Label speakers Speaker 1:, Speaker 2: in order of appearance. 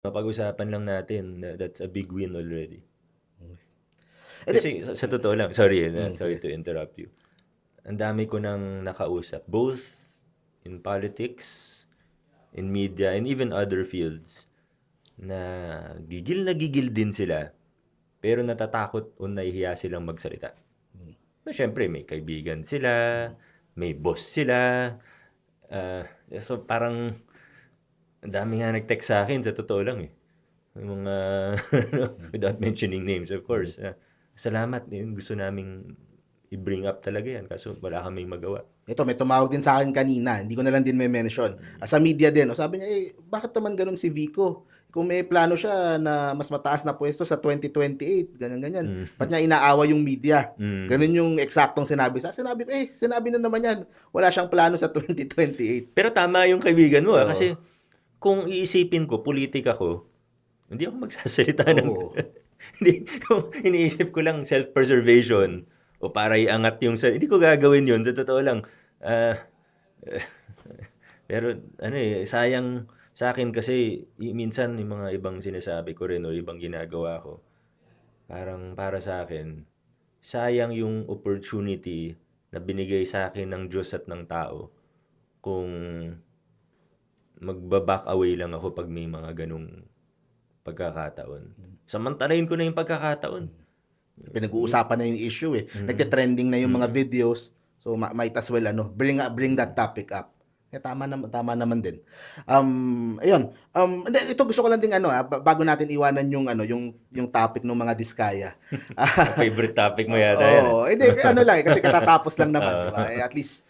Speaker 1: Mapag-usapan lang natin, that's a big win already.
Speaker 2: Eh,
Speaker 1: Kasi sa totoo lang, sorry
Speaker 2: sige.
Speaker 1: to interrupt you. Ang dami ko nang nakausap, both in politics, in media, and even other fields, na gigil din sila, pero natatakot o nahihiya silang magsalita. Siyempre, may kaibigan sila, may boss sila. So parang ang dami nga nag-text sa akin, sa totoo lang eh. Yung mga, without mentioning names, of course. Salamat, yung gusto naming i-bring up talaga yan, kaso wala kaming magawa.
Speaker 2: Ito, may tumawag din sa akin kanina, hindi ko na lang din may mention. Sa media din, sabi niya, bakit naman ganun si Vico? Kung may plano siya na mas mataas na pwesto sa 2028, ganyan-ganyan. Ba't niya inaawa yung media? Ganun yung eksaktong sinabi sa. Sinabi ko, sinabi na naman yan. Wala siyang plano sa 2028.
Speaker 1: Pero tama yung kaibigan mo, kasi kung iisipin ko, politika ko, hindi ako magsasalita ng... hindi, iniisip ko lang self-preservation o para iangat yung... Hindi ko gagawin yun, sa totoo lang. Pero sayang sa akin kasi minsan yung mga ibang sinasabi ko rin o ibang ginagawa ko, parang para sa akin, sayang yung opportunity na binigay sa akin ng Diyos at ng tao kung magba-back away lang ako pag may mga ganong pagkakataon. Samantalahin ko na yung pagkakataon.
Speaker 2: Pinag-uusapan na yung issue eh. Nagte-trending na yung mga videos. So might as well bring that topic up. Tama naman din. Ayun. Ito gusto ko lang ding bago natin iwanan yung topic ng mga diskaya.
Speaker 1: Favorite topic mo yata yan.
Speaker 2: Hindi lang kasi katatapos lang naman, di ba? At least